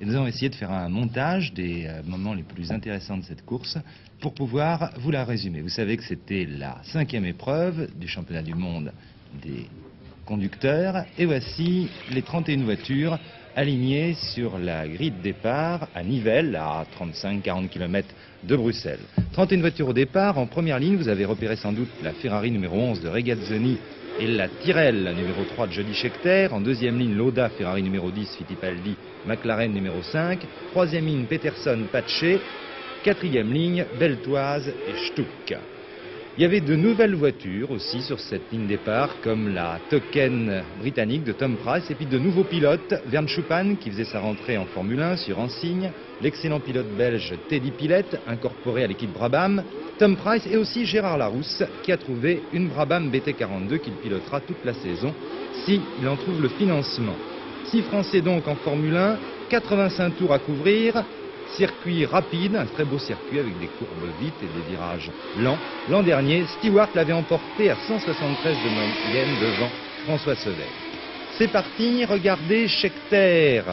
Et nous allons essayer de faire un montage des moments les plus intéressants de cette course pour pouvoir vous la résumer. Vous savez que c'était la 5e épreuve du championnat du monde des conducteurs. Et voici les 31 voitures alignées sur la grille de départ à Nivelles, à 35-40 km de Bruxelles. 31 voitures au départ. En première ligne, vous avez repéré sans doute la Ferrari numéro 11 de Regazzoni et la Tyrrell numéro 3 de Jody Scheckter. En deuxième ligne, Lauda, Ferrari numéro 10, Fittipaldi, McLaren numéro 5. Troisième ligne, Peterson, Pace. Quatrième ligne, Beltoise et Stuck. Il y avait de nouvelles voitures aussi sur cette ligne départ, comme la Token britannique de Tom Price, et puis de nouveaux pilotes, Vern Schuppan qui faisait sa rentrée en Formule 1 sur Ansigne, l'excellent pilote belge Teddy Pillett, incorporé à l'équipe Brabham, Tom Price et aussi Gérard Larousse qui a trouvé une Brabham BT42 qu'il pilotera toute la saison s'il en trouve le financement. 6 Français donc en Formule 1, 85 tours à couvrir. Circuit rapide, un très beau circuit avec des courbes vite et des virages lents. L'an dernier, Stewart l'avait emporté à 173 de moyenne devant François Sever. C'est parti, regardez Scheckter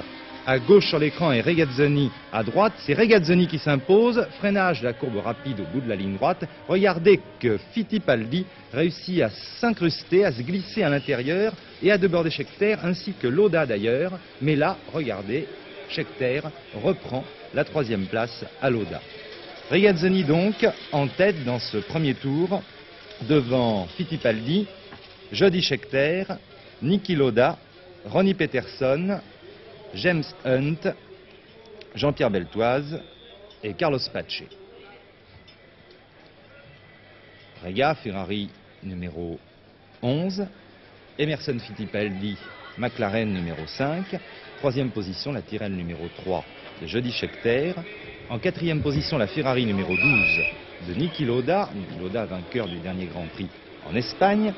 à gauche sur l'écran et Regazzoni à droite. C'est Regazzoni qui s'impose, freinage de la courbe rapide au bout de la ligne droite. Regardez que Fittipaldi réussit à s'incruster, à se glisser à l'intérieur et à déborder Scheckter, ainsi que Lauda d'ailleurs. Mais là, regardez, Scheckter reprend la 3e place à Lauda. Regazzoni donc en tête dans ce premier tour devant Fittipaldi, Jody Scheckter, Niki Lauda, Ronnie Peterson, James Hunt, Jean-Pierre Beltoise et Carlos Pace. Rega, Ferrari numéro 11, Emerson Fittipaldi, McLaren numéro 5, 3e position la Tyrrell numéro 3 de Jody Scheckter, en 4e position la Ferrari numéro 12 de Niki Lauda, vainqueur du dernier Grand Prix en Espagne,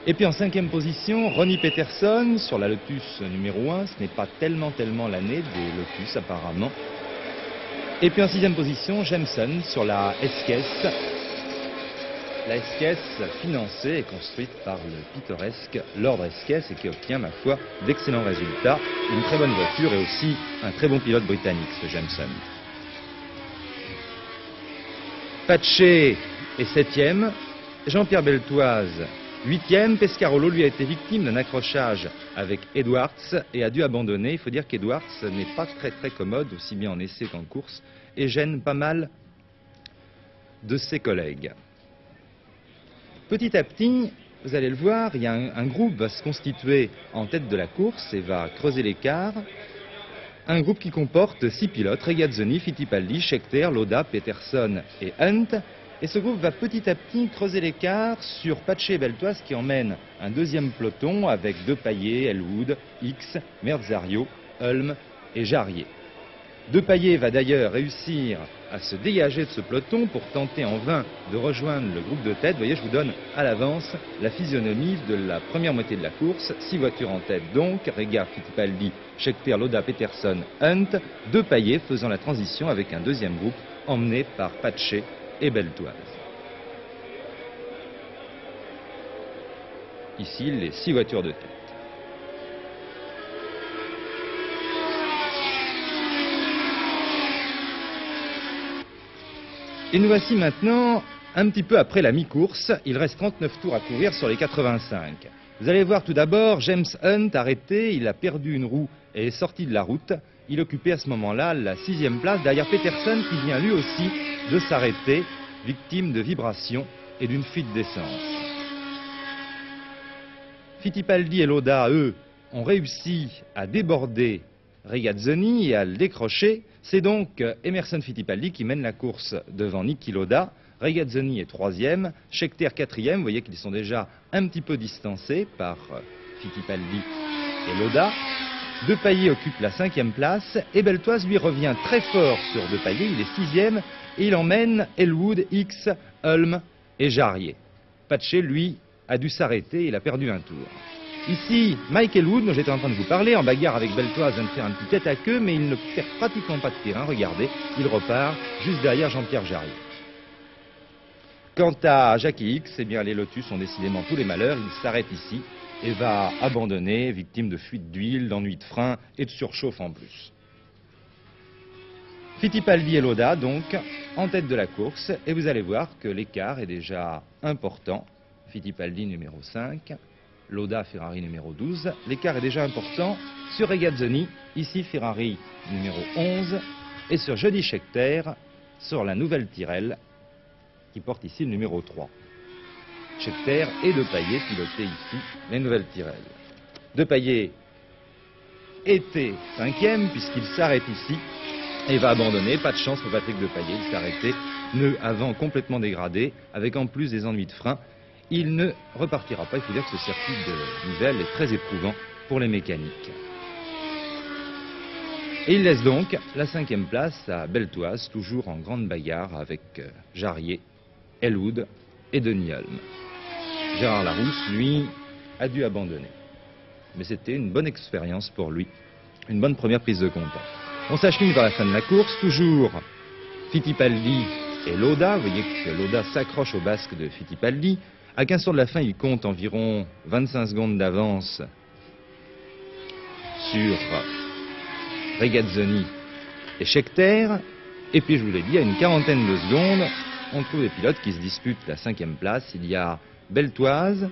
et puis en 5e position Ronnie Peterson sur la Lotus numéro 1, ce n'est pas tellement l'année des Lotus apparemment, et puis en 6e position Jameson sur la SKS. La SKS financée et construite par le pittoresque Lord SKS et qui obtient, ma foi, d'excellents résultats. Une très bonne voiture et aussi un très bon pilote britannique, ce Jameson. Pace est 7e, Jean-Pierre Beltoise 8e. Pescarolo, lui, a été victime d'un accrochage avec Edwards et a dû abandonner. Il faut dire qu'Edwards n'est pas très commode, aussi bien en essai qu'en course, et gêne pas mal de ses collègues. Petit à petit, vous allez le voir, il y a un groupe va se constituer en tête de la course et va creuser l'écart. Un groupe qui comporte 6 pilotes, Regazzoni, Fittipaldi, Scheckter, Lauda, Peterson et Hunt. Et ce groupe va petit à petit creuser l'écart sur Pace et Beltoise qui emmènent un 2e peloton avec Depailler, Elwood, X, Merzario, Ulm et Jarier. Depailler va d'ailleurs réussir à se dégager de ce peloton pour tenter en vain de rejoindre le groupe de tête. Vous voyez, je vous donne à l'avance la physionomie de la première moitié de la course. 6 voitures en tête donc, Rega, Fittipaldi, Scheckter, Lauda, Peterson, Hunt. Depailler faisant la transition avec un 2e groupe emmené par Pace et Beltoise. Ici, les 6 voitures de tête. Et nous voici maintenant un petit peu après la mi-course. Il reste 39 tours à courir sur les 85. Vous allez voir tout d'abord James Hunt arrêté. Il a perdu une roue et est sorti de la route. Il occupait à ce moment-là la 6e place derrière Peterson qui vient lui aussi de s'arrêter, victime de vibrations et d'une fuite d'essence. Fittipaldi et Lauda, eux, ont réussi à déborder Regazzoni et à le décrocher. C'est donc Emerson Fittipaldi qui mène la course devant Niki Lauda. Regazzoni est 3e, Scheckter 4e. Vous voyez qu'ils sont déjà un petit peu distancés par Fittipaldi et Lauda. Depailler occupe la 5e place et Beltoise lui revient très fort sur Depailler. Il est 6e et il emmène Elwood, X, Ulm et Jarier. Pace, lui, a dû s'arrêter. Il a perdu un tour. Ici, Mike Elwood, dont j'étais en train de vous parler, en bagarre avec Beltoise, vient de faire un petit tête à queue, mais il ne perd pratiquement pas de terrain. Regardez, il repart juste derrière Jean-Pierre Jarier. Quant à Jackie X, eh bien, les Lotus ont décidément tous les malheurs. Il s'arrête ici et va abandonner, victime de fuite d'huile, d'ennui de frein et de surchauffe en plus. Fittipaldi et Lauda, donc, en tête de la course. Et vous allez voir que l'écart est déjà important. Fittipaldi numéro 5, Lauda Ferrari numéro 12. L'écart est déjà important sur Regazzoni, ici Ferrari numéro 11. Et sur Jody Scheckter, sur la nouvelle Tyrrell, qui porte ici le numéro 3. Scheckter et Depailler pilotaient ici les nouvelles Tyrrell. Depailler était 5e puisqu'il s'arrête ici et va abandonner. Pas de chance pour Patrick Depailler, il s'est arrêté, pneu avant complètement dégradé, avec en plus des ennuis de frein. Il ne repartira pas. Il faut dire que ce circuit de Nivelles est très éprouvant pour les mécaniques. Et il laisse donc la 5e place à Beltoise, toujours en grande bagarre avec Jarier, Elwood et Denis Hulme. Gérard Larousse, lui, a dû abandonner. Mais c'était une bonne expérience pour lui, une bonne première prise de contact. On s'achemine vers la fin de la course, toujours Fittipaldi et Lauda. Vous voyez que Lauda s'accroche au basque de Fittipaldi. À 15 tours de la fin, il compte environ 25 secondes d'avance sur Regazzoni et Scheckter. Et puis, je vous l'ai dit, à une quarantaine de secondes, on trouve des pilotes qui se disputent la 5e place. Il y a Beltoise,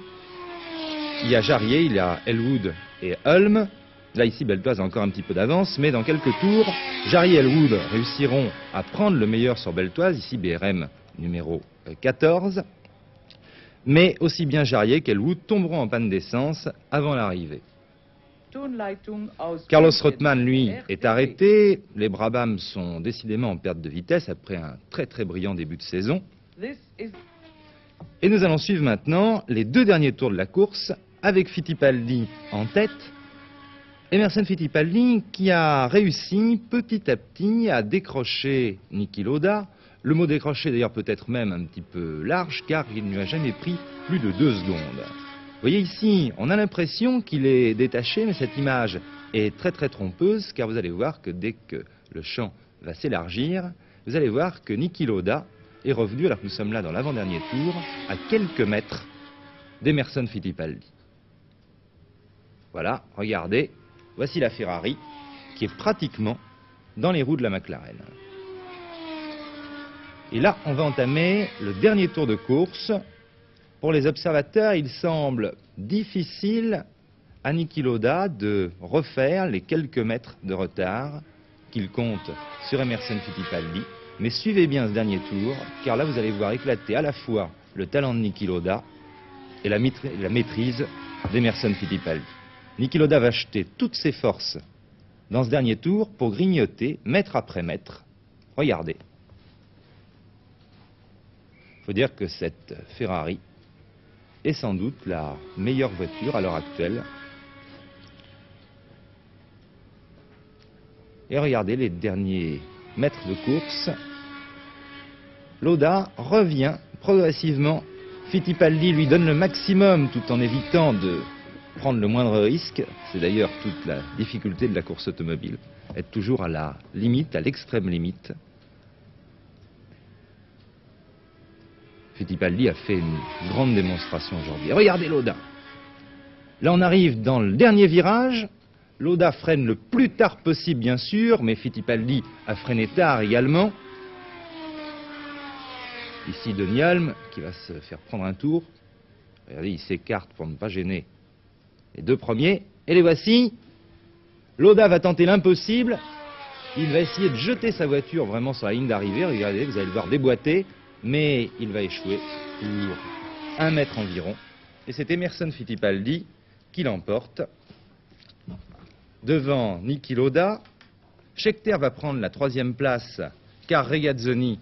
il y a Jarier, il y a Elwood et Hulme. Là, ici, Beltoise a encore un petit peu d'avance, mais dans quelques tours, Jarier et Elwood réussiront à prendre le meilleur sur Beltoise, ici BRM numéro 14. Mais aussi bien Jarier qu'Elwood tomberont en panne d'essence avant l'arrivée. Carlos Rothmann, lui, est arrêté. Les Brabham sont décidément en perte de vitesse après un très très brillant début de saison. Et nous allons suivre maintenant les 2 derniers tours de la course avec Fittipaldi en tête. Emerson Fittipaldi qui a réussi petit à petit à décrocher Niki Lauda. Le mot décrocher d'ailleurs peut-être même un petit peu large car il ne lui a jamais pris plus de 2 secondes. Vous voyez ici, on a l'impression qu'il est détaché, mais cette image est très très trompeuse car vous allez voir que dès que le champ va s'élargir, vous allez voir que Niki Lauda est revenu, alors que nous sommes là dans l'avant-dernier tour, à quelques mètres d'Emerson Fittipaldi. Voilà, regardez, voici la Ferrari qui est pratiquement dans les roues de la McLaren. Et là, on va entamer le dernier tour de course. Pour les observateurs, il semble difficile à Niki Lauda de refaire les quelques mètres de retard qu'il compte sur Emerson Fittipaldi. Mais suivez bien ce dernier tour, car là, vous allez voir éclater à la fois le talent de Niki Lauda et la maîtrise d'Emerson Fittipaldi. Niki Lauda va jeter toutes ses forces dans ce dernier tour pour grignoter mètre après mètre. Regardez. Il faut dire que cette Ferrari est sans doute la meilleure voiture à l'heure actuelle. Et regardez les derniers mètres de course. Lauda revient progressivement. Fittipaldi lui donne le maximum tout en évitant de prendre le moindre risque. C'est d'ailleurs toute la difficulté de la course automobile. Être toujours à la limite, à l'extrême limite. Fittipaldi a fait une grande démonstration aujourd'hui. Regardez Lauda. Là, on arrive dans le dernier virage. Lauda freine le plus tard possible, bien sûr, mais Fittipaldi a freiné tard également. Ici, Denis Hulme, qui va se faire prendre un tour. Regardez, il s'écarte pour ne pas gêner les 2 premiers. Et les voici. Lauda va tenter l'impossible. Il va essayer de jeter sa voiture vraiment sur la ligne d'arrivée. Regardez, vous allez le voir déboîter. Mais il va échouer pour 1 mètre environ. Et c'est Emerson Fittipaldi qui l'emporte devant Niki Lauda. Scheckter va prendre la 3e place car Regazzoni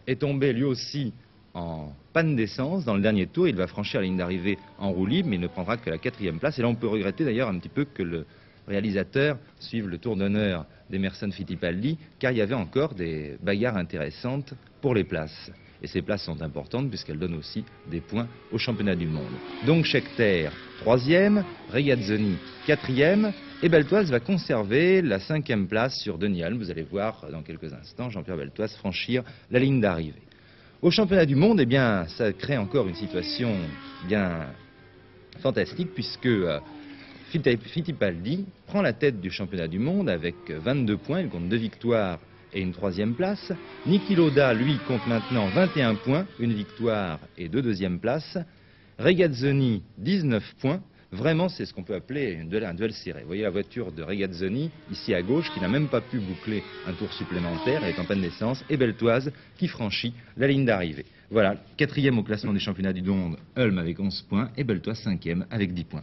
est tombé lui aussi en panne d'essence. Dans le dernier tour, il va franchir la ligne d'arrivée en roue libre, mais il ne prendra que la 4e place. Et là, on peut regretter d'ailleurs un petit peu que le réalisateur suive le tour d'honneur d'Emerson Fittipaldi, car il y avait encore des bagarres intéressantes pour les places. Et ces places sont importantes puisqu'elles donnent aussi des points au championnat du monde. Donc Scheckter, 3e, Regazzoni, 4e, et Beltoise va conserver la 5e place sur Denis Hulme. Vous allez voir dans quelques instants Jean-Pierre Beltoise franchir la ligne d'arrivée. Au championnat du monde, eh bien, ça crée encore une situation bien fantastique puisque Fittipaldi prend la tête du championnat du monde avec 22 points. Il compte 2 victoires et une 3e place. Niki Lauda, lui, compte maintenant 21 points, une victoire et 2 deuxièmes places. Regazzoni, 19 points. Vraiment, c'est ce qu'on peut appeler un duel serré. Vous voyez la voiture de Regazzoni, ici à gauche, qui n'a même pas pu boucler un tour supplémentaire, elle est en panne d'essence, et Beltoise qui franchit la ligne d'arrivée. Voilà, 4e au classement des championnats du monde, Ulm avec 11 points, et Beltoise 5e avec 10 points.